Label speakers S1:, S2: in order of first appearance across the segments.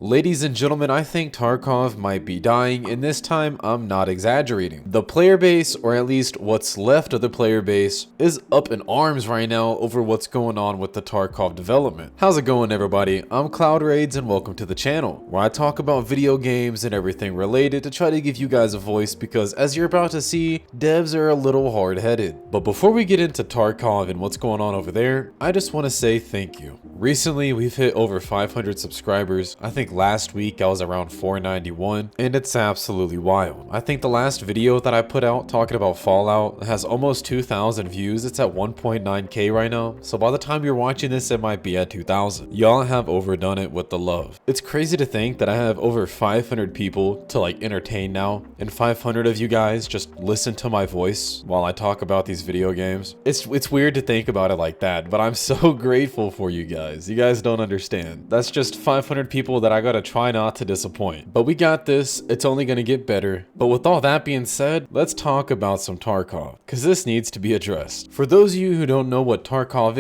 S1: Ladies and gentlemen, I think Tarkov might be dying, and this time I'm not exaggerating. The player base, or at least what's left of the player base, is up in arms right now over what's going on with the Tarkov development. How's it going, everybody? I'm CloudRaids and welcome to the channel, where I talk about video games and everything related to try to give you guys a voice because, as you're about to see, devs are a little hard-headed. But before we get into Tarkov and what's going on over there, I just want to say thank you. Recently, we've hit over 500 subscribers. I think last week I was around 491, and it's absolutely wild. I think the last video that I put out talking about Fallout has almost 2,000 views. It's at 1.9k right now, so by the time you're watching this, it might be at 2,000. Y'all have overdone it with the love. It's crazy to think that I have over 500 people to entertain now, and 500 of you guys just listen to my voice while I talk about these video games. It's weird to think about it like that, but I'm so grateful for you guys. You guys don't understand. That's just 500 people that I gotta try not to disappoint. But we got this. It's only gonna get better. But with all that being said, let's talk about some Tarkov, because this needs to be addressed. For those of you who don't know what Tarkov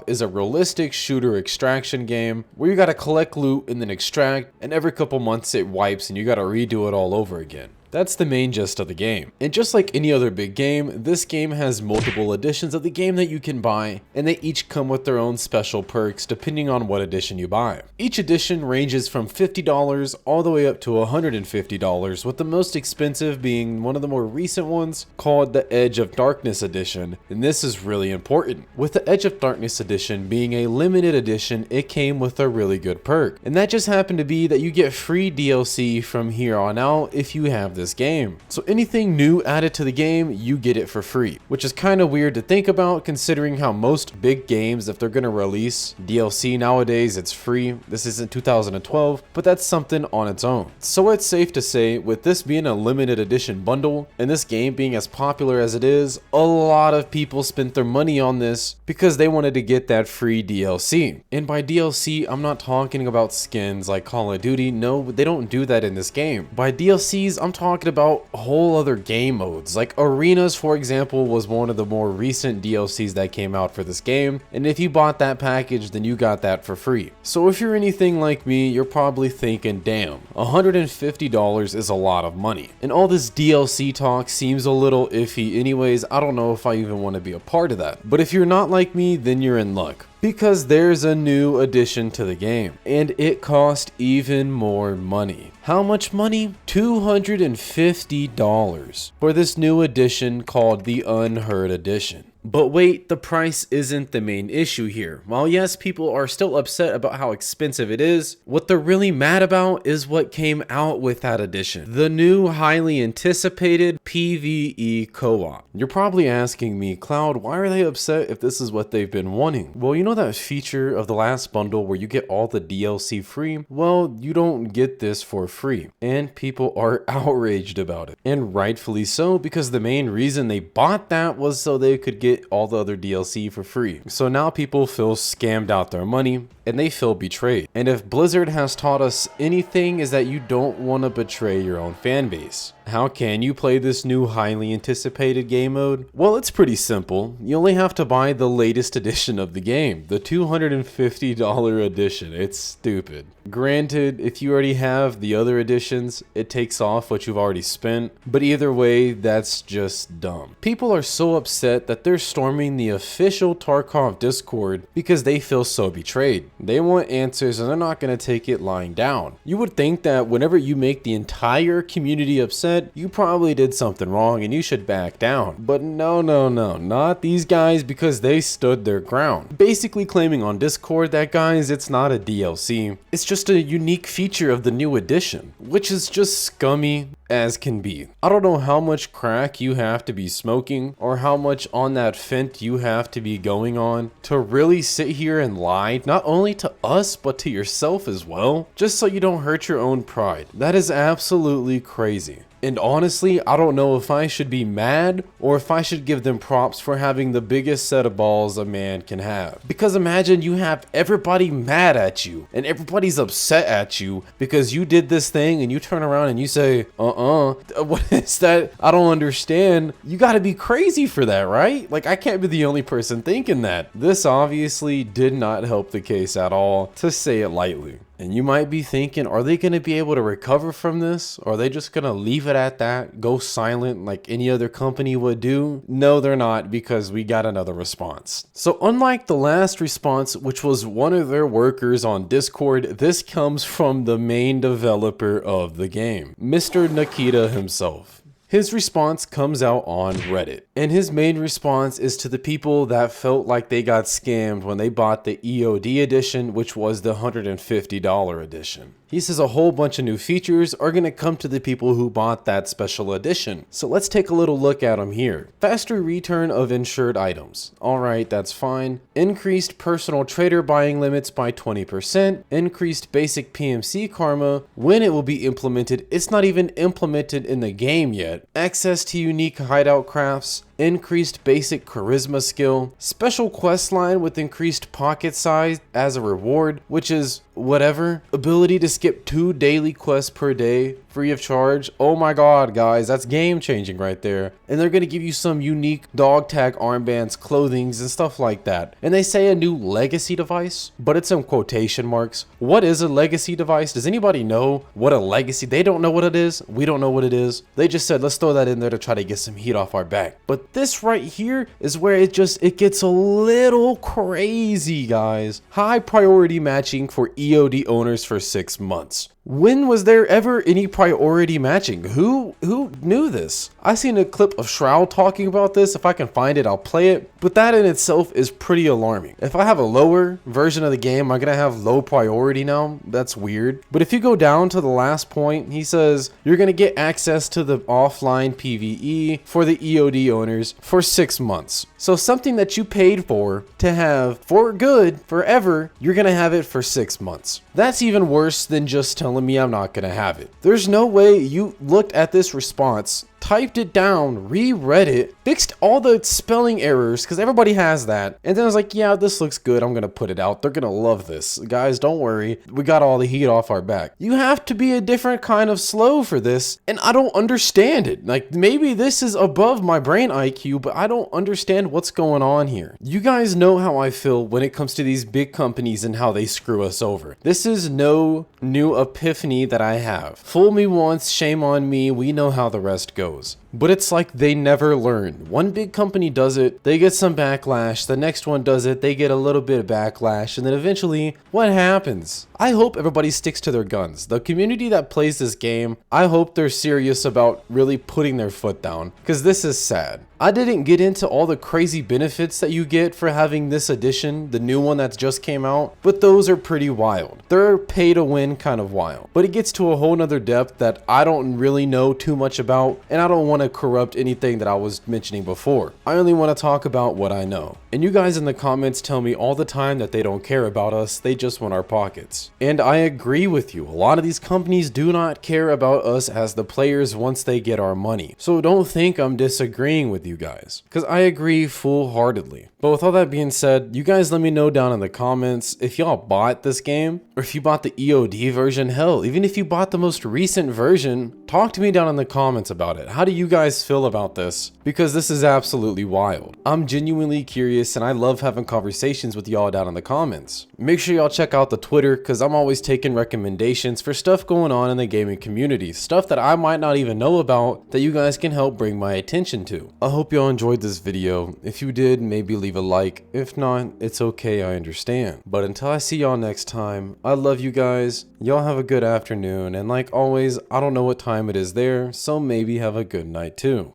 S1: is a realistic shooter extraction game where you gotta collect loot and then extract, and every couple months it wipes and you gotta redo it all over again. That's the main gist of the game. And just like any other big game, this game has multiple editions of the game that you can buy, and they each come with their own special perks depending on what edition you buy. Each edition ranges from $50 all the way up to $150, with the most expensive being one of the more recent ones called the Edge of Darkness edition, and this is really important. With the Edge of Darkness edition being a limited edition, it came with a really good perk, and that just happened to be that you get free DLC from here on out if you have this game. So anything new added to the game, you get it for free, which is kind of weird to think about considering how most big games, if they're going to release DLC nowadays, it's free. This isn't 2012, but that's something on its own. So it's safe to say, with this being a limited edition bundle and this game being as popular as it is, a lot of people spent their money on this because they wanted to get that free DLC. And by DLC, I'm not talking about skins like Call of Duty. No, they don't do that in this game. By DLCs, I'm talking about whole other game modes. Like Arenas, for example, was one of the more recent DLCs that came out for this game, and if you bought that package, then you got that for free. So if you're anything like me, you're probably thinking, damn, $150 is a lot of money. And all this DLC talk seems a little iffy anyways. I don't know if I even want to be a part of that. But if you're not like me, then you're in luck, because there's a new addition to the game, and it cost even more money. How much money? $250 for this new edition called the Unheard Edition. But wait, the price isn't the main issue here. While yes, people are still upset about how expensive it is, what they're really mad about is what came out with that edition. The new highly anticipated PvE co-op. You're probably asking me, Cloud, why are they upset if this is what they've been wanting? Well, you know that feature of the last bundle where you get all the DLC free? Well, you don't get this for free. And people are outraged about it. And rightfully so, because the main reason they bought that was so they could get all the other DLC for free. So now people feel scammed out their money and they feel betrayed. And if Blizzard has taught us anything, is that you don't want to betray your own fan base. How can you play this new highly anticipated game mode? Well, it's pretty simple. You only have to buy the latest edition of the game, the $250 edition. It's stupid. Granted, if you already have the other editions, it takes off what you've already spent, but either way, that's just dumb. People are so upset that they're storming the official Tarkov Discord because they feel so betrayed. They want answers and they're not going to take it lying down. You would think that whenever you make the entire community upset, you probably did something wrong and you should back down. But no, not these guys, because they stood their ground, basically claiming on Discord that, guys, it's not a DLC, it's just a unique feature of the new edition, which is just scummy as can be. I don't know how much crack you have to be smoking or how much on that fent you have to be going on to really sit here and lie, not only to us but to yourself as well, just so you don't hurt your own pride. That is absolutely crazy. And honestly, I don't know if I should be mad or if I should give them props for having the biggest set of balls a man can have. Because imagine you have everybody mad at you and everybody's upset at you because you did this thing, and you turn around and you say, what is that? I don't understand. You gotta be crazy for that, right? Like, I can't be the only person thinking that. This obviously did not help the case at all, to say it lightly. And you might be thinking, are they going to be able to recover from this? Or are they just going to leave it at that, go silent like any other company would do? No, they're not, because we got another response. So unlike the last response, which was one of their workers on Discord, this comes from the main developer of the game, Mr. Nikita himself. His response comes out on Reddit, and his main response is to the people that felt like they got scammed when they bought the EOD edition, which was the $150 edition. He says a whole bunch of new features are going to come to the people who bought that special edition. So let's take a little look at them here. Faster return of insured items. Alright, that's fine. Increased personal trader buying limits by 20%. Increased basic PMC karma. When it will be implemented, it's not even implemented in the game yet. Access to unique hideout crafts. Increased basic charisma skill, special quest line with increased pocket size as a reward, which is whatever, ability to skip 2 daily quests per day free of charge. Oh my god, guys, that's game changing right there. And they're gonna give you some unique dog tag armbands, clothings, and stuff like that. And they say a new legacy device, but it's in quotation marks. What is a legacy device? Does anybody know what a legacy? They don't know what it is. We don't know what it is. They just said let's throw that in there to try to get some heat off our back. But this right here is where it gets a little crazy, guys. High priority matching for EOD owners for 6 months. When was there ever any priority matching? Who knew this? I seen a clip of Shroud talking about this. If I can find it, I'll play it. But that in itself is pretty alarming. If I have a lower version of the game, I'm gonna have low priority now. That's weird. But if you go down to the last point, he says you're gonna get access to the offline PvE for the EOD owners for 6 months. So something that you paid for to have for good forever, you're gonna have it for 6 months. That's even worse than just telling me I'm not gonna have it. There's no way you looked at this response, typed it down, reread it, fixed all the spelling errors, because everybody has that, and then I was like, yeah, this looks good, I'm gonna put it out, they're gonna love this. Guys, don't worry, we got all the heat off our back. You have to be a different kind of slow for this, and I don't understand it. Like, maybe this is above my brain IQ, but I don't understand what's going on here. You guys know how I feel when it comes to these big companies and how they screw us over. This is no new epiphany that I have. Fool me once, shame on me, we know how the rest goes. But it's like they never learn. One big company does it, they get some backlash, the next one does it, they get a little bit of backlash, and then eventually, what happens? I hope everybody sticks to their guns. The community that plays this game, I hope they're serious about really putting their foot down, because this is sad. I didn't get into all the crazy benefits that you get for having this edition, the new one that just came out, but those are pretty wild. They're pay to win kind of wild. But it gets to a whole nother depth that I don't really know too much about, and I don't want to corrupt anything that I was mentioning before. I only want to talk about what I know. And you guys in the comments tell me all the time that they don't care about us, they just want our pockets. And I agree with you. A lot of these companies do not care about us as the players once they get our money. So don't think I'm disagreeing with you guys, because I agree full-heartedly. But with all that being said, you guys let me know down in the comments if y'all bought this game, or if you bought the EOD version. Hell, even if you bought the most recent version, talk to me down in the comments about it. How do you guys feel about this? Because this is absolutely wild. I'm genuinely curious, and I love having conversations with y'all down in the comments. Make sure y'all check out the Twitter, because I'm always taking recommendations for stuff going on in the gaming community, stuff that I might not even know about that you guys can help bring my attention to. I hope y'all enjoyed this video. If you did, maybe leave a like. If not, it's okay, I understand. But until I see y'all next time, I love you guys. Y'all have a good afternoon, and like always, I don't know what time it is there, so maybe have a good night too.